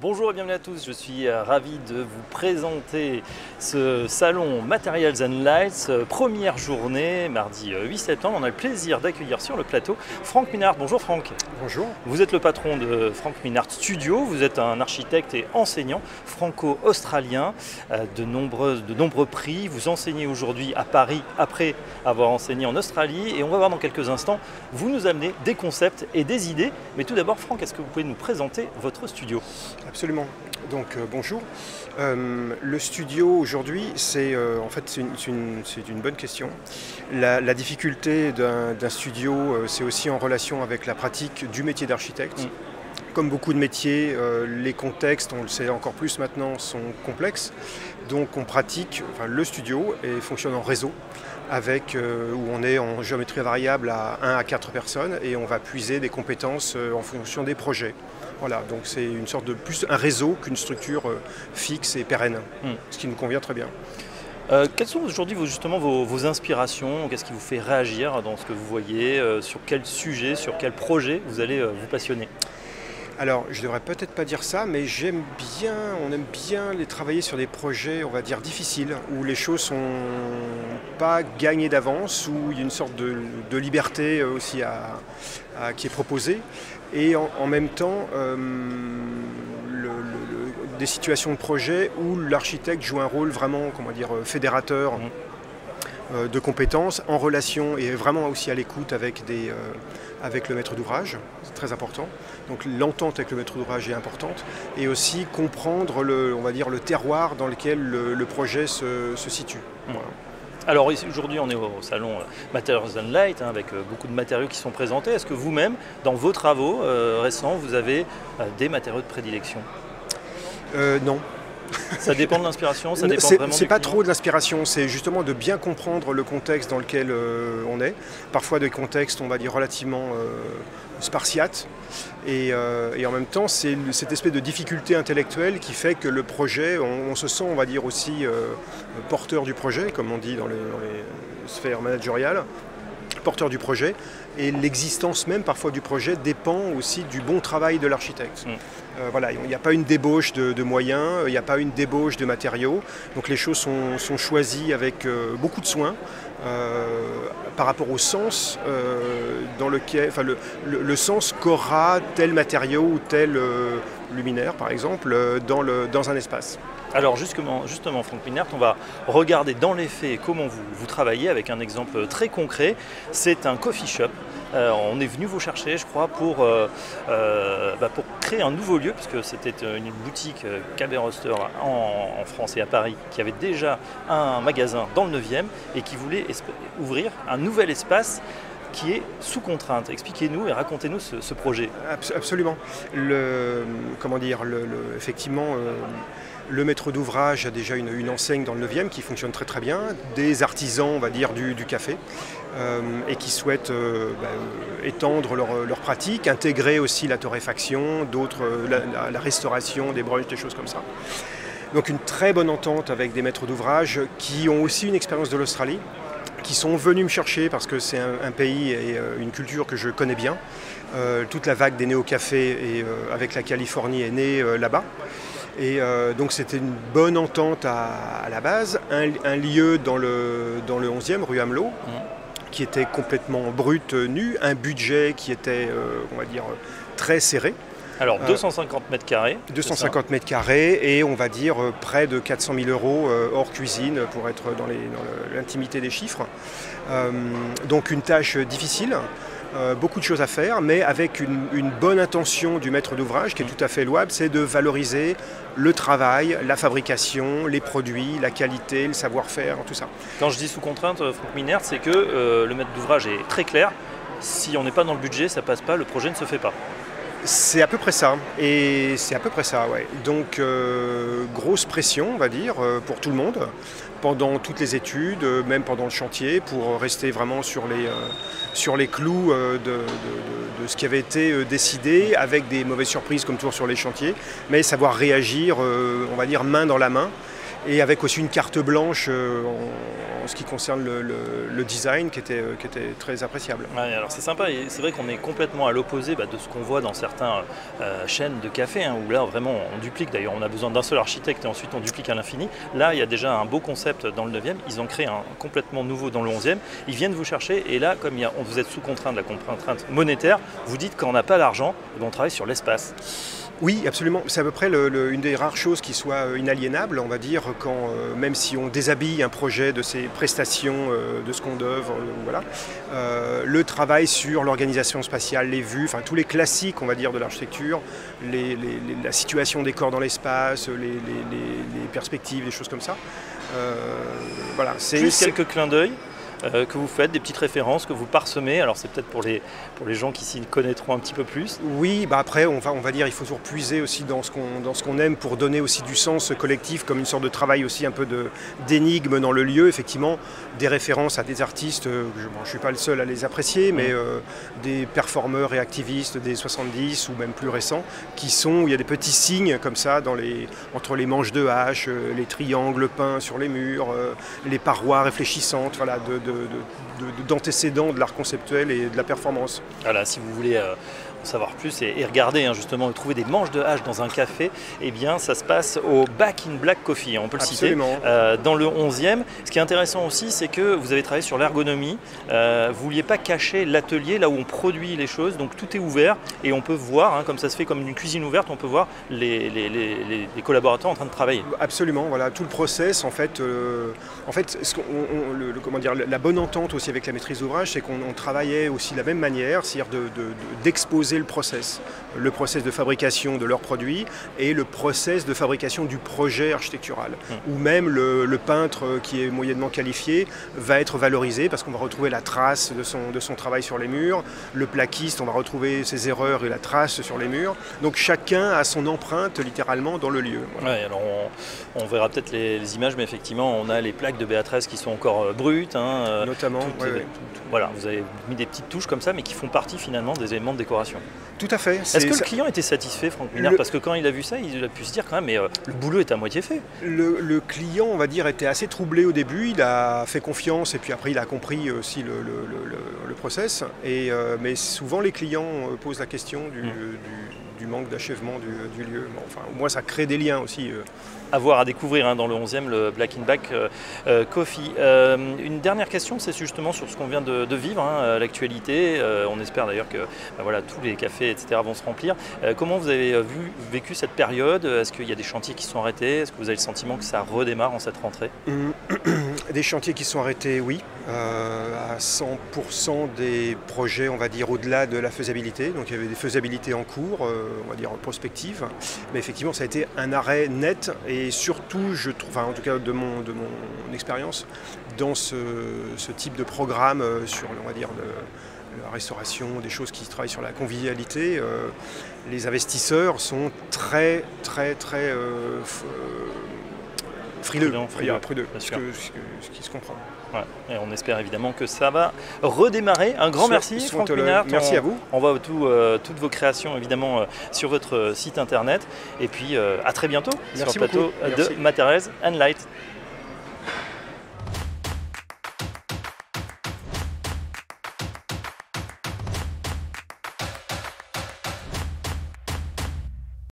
Bonjour et bienvenue à tous, je suis ravi de vous présenter ce salon Materials and Lights, première journée, mardi 8 septembre. On a le plaisir d'accueillir sur le plateau Franck Minard. Bonjour Franck. Bonjour. Vous êtes le patron de Franck Minard Studio, vous êtes un architecte et enseignant franco-australien de nombreux prix. Vous enseignez aujourd'hui à Paris après avoir enseigné en Australie et on va voir dans quelques instants, vous nous amenez des concepts et des idées. Mais tout d'abord Franck, est-ce que vous pouvez nous présenter votre studio ? Absolument. Donc bonjour. Le studio aujourd'hui, c'est une bonne question. La difficulté d'un studio, c'est aussi en relation avec la pratique du métier d'architecte. Comme beaucoup de métiers, les contextes, on le sait encore plus maintenant, sont complexes. Donc on pratique, le studio et fonctionne en réseau, où on est en géométrie variable à 1 à 4 personnes et on va puiser des compétences en fonction des projets. Voilà, donc c'est une sorte de plus un réseau qu'une structure fixe et pérenne, ce qui nous convient très bien. Quelles sont aujourd'hui vos inspirations? Qu'est-ce qui vous fait réagir dans ce que vous voyez? Sur quel sujet, sur quel projet vous allez vous passionner? Alors, je ne devrais peut-être pas dire ça, mais on aime bien les travailler sur des projets, on va dire, difficiles, où les choses ne sont pas gagnées d'avance, où il y a une sorte de liberté aussi qui est proposée. Et en même temps, des situations de projet où l'architecte joue un rôle vraiment, fédérateur de compétences, en relation et vraiment aussi à l'écoute avec le maître d'ouvrage, c'est très important. Donc l'entente avec le maître d'ouvrage est importante et aussi comprendre le terroir dans lequel le projet se situe. Voilà. Alors aujourd'hui on est au salon Materials and Light avec beaucoup de matériaux qui sont présentés. Est-ce que vous-même, dans vos travaux récents, vous avez des matériaux de prédilection? Non. Ça dépend de l'inspiration, ça dépend vraiment. C'est pas trop de l'inspiration, c'est justement de bien comprendre le contexte dans lequel on est. Parfois des contextes, on va dire, relativement spartiates. Et en même temps, c'est cette espèce de difficulté intellectuelle qui fait que le projet, on se sent, on va dire, aussi porteur du projet, comme on dit dans les sphères managériales, porteur du projet. Et l'existence même parfois du projet dépend aussi du bon travail de l'architecte. Voilà, il n'y a pas une débauche de moyens, il n'y a pas une débauche de matériaux. Donc les choses sont choisies avec beaucoup de soin par rapport au sens dans lequel, le sens qu'aura tel matériau ou tel luminaire par exemple dans un espace. Alors justement Franck Minard, on va regarder dans les faits comment vous travaillez avec un exemple très concret. C'est un coffee shop. On est venu vous chercher, je crois, pour créer un nouveau lieu, puisque c'était une boutique KB Roster en France et à Paris, qui avait déjà un magasin dans le 9e et qui voulait ouvrir un nouvel espace qui est sous contrainte. Expliquez-nous et racontez-nous ce projet. Absolument. Effectivement, le maître d'ouvrage a déjà une enseigne dans le 9e qui fonctionne très très bien, des artisans, on va dire, du café, et qui souhaitent étendre leur pratique, intégrer aussi la torréfaction, la restauration des brunchs, des choses comme ça. Donc une très bonne entente avec des maîtres d'ouvrage qui ont aussi une expérience de l'Australie, qui sont venus me chercher parce que c'est un pays et une culture que je connais bien. Toute la vague des néo-cafés avec la Californie est née là-bas. Et donc c'était une bonne entente à la base, un lieu dans le 11e, rue Amelot, qui était complètement brut, nu, un budget qui était, on va dire, très serré. Alors 250 mètres carrés. 250 mètres carrés et on va dire près de 400 000 € hors cuisine pour être dans l'intimité des chiffres. Donc une tâche difficile. Beaucoup de choses à faire, mais avec une bonne intention du maître d'ouvrage qui est tout à fait louable, c'est de valoriser le travail, la fabrication, les produits, la qualité, le savoir-faire, tout ça. Quand je dis sous contrainte, Franck Minard, c'est que le maître d'ouvrage est très clair. Si on n'est pas dans le budget, ça passe pas, le projet ne se fait pas. C'est à peu près ça, ouais. Donc grosse pression, on va dire, pour tout le monde, pendant toutes les études, même pendant le chantier, pour rester vraiment sur les clous de ce qui avait été décidé, avec des mauvaises surprises comme toujours sur les chantiers, mais savoir réagir, on va dire, main dans la main. et avec aussi une carte blanche en ce qui concerne le design qui était très appréciable. Ouais, alors c'est sympa et c'est vrai qu'on est complètement à l'opposé de ce qu'on voit dans certaines chaînes de café, où là vraiment on duplique, d'ailleurs on a besoin d'un seul architecte et ensuite on duplique à l'infini. Là il y a déjà un beau concept dans le 9e, ils ont créé un complètement nouveau dans le 11e, ils viennent vous chercher et là comme vous êtes sous contrainte de la contrainte monétaire, vous dites quand on n'a pas l'argent, on travaille sur l'espace. Oui, absolument. C'est à peu près une des rares choses qui soit inaliénable, on va dire, quand même si on déshabille un projet de ses prestations, de ce qu'on d'œuvre, voilà, le travail sur l'organisation spatiale, les vues, enfin tous les classiques, on va dire, de l'architecture, la situation des corps dans l'espace, les perspectives, des choses comme ça. Voilà. Juste quelques clins d'œil que vous faites, des petites références que vous parsemez. Alors c'est peut-être pour les gens qui s'y connaîtront un petit peu plus. Oui, après on va dire il faut toujours puiser aussi dans ce qu'on aime pour donner aussi du sens collectif, comme une sorte de travail aussi un peu d'énigme dans le lieu. Effectivement, des références à des artistes, je ne suis pas le seul à les apprécier, mais des performeurs et activistes des 70 ou même plus récents, où il y a des petits signes comme ça entre les manches de hache, les triangles peints sur les murs, les parois réfléchissantes, voilà, d'antécédents de l'art conceptuel et de la performance. Voilà, si vous voulez en savoir plus et regarder justement, trouver des manches de hache dans un café, eh bien ça se passe au Back in Black Coffee, on peut le citer, dans le 11e. Ce qui est intéressant aussi, c'est que vous avez travaillé sur l'ergonomie, vous ne vouliez pas cacher l'atelier là où on produit les choses, donc tout est ouvert et on peut voir, comme ça se fait comme une cuisine ouverte, on peut voir les collaborateurs en train de travailler. Absolument, voilà, tout le process, en fait comment dire, la bonne entente aussi avec la maîtrise d'ouvrage, c'est qu'on travaillait aussi de la même manière, c'est-à-dire d'exposer le process de fabrication de leurs produits et le process de fabrication du projet architectural. Ou même le peintre qui est moyennement qualifié va être valorisé parce qu'on va retrouver la trace de son travail sur les murs. Le plaquiste, on va retrouver ses erreurs et la trace sur les murs. Donc chacun a son empreinte littéralement dans le lieu. Voilà. Ouais, alors on verra peut-être les images, mais effectivement on a les plaques de BA13 qui sont encore brutes. Notamment. Voilà, vous avez mis des petites touches comme ça, mais qui font partie finalement des éléments de décoration. Tout à fait. Est-ce que le client était satisfait, Franck Minard? Parce que quand il a vu ça, il a pu se dire quand même, mais le boulot est à moitié fait. Le client, on va dire, était assez troublé au début. Il a fait confiance et puis après il a compris aussi le process. Mais souvent les clients posent la question du manque d'achèvement du lieu. Bon, enfin, au moins ça crée des liens aussi. À voir, à découvrir dans le 11e, le Black in Black Coffee. Une dernière question, c'est justement sur ce qu'on vient de vivre, l'actualité. On espère d'ailleurs que voilà, tous les cafés, etc. vont se remplir. Comment vous avez vécu cette période? Est-ce qu'il y a des chantiers qui sont arrêtés? Est-ce que vous avez le sentiment que ça redémarre en cette rentrée? Des chantiers qui sont arrêtés, oui. À 100% des projets, on va dire, au-delà de la faisabilité. Donc il y avait des faisabilités en cours, on va dire prospectives. Mais effectivement, ça a été un arrêt net. Et surtout, je trouve, en tout cas de mon expérience, dans ce type de programme sur, on va dire, la restauration, des choses qui travaillent sur la convivialité, les investisseurs sont très frileux, prudeux, ce qui se comprend. Ouais. Et on espère évidemment que ça va redémarrer. Un grand merci, Franck Minard. Merci à vous. On voit toutes vos créations évidemment sur votre site internet. Et puis à très bientôt sur le plateau de Materials and Light.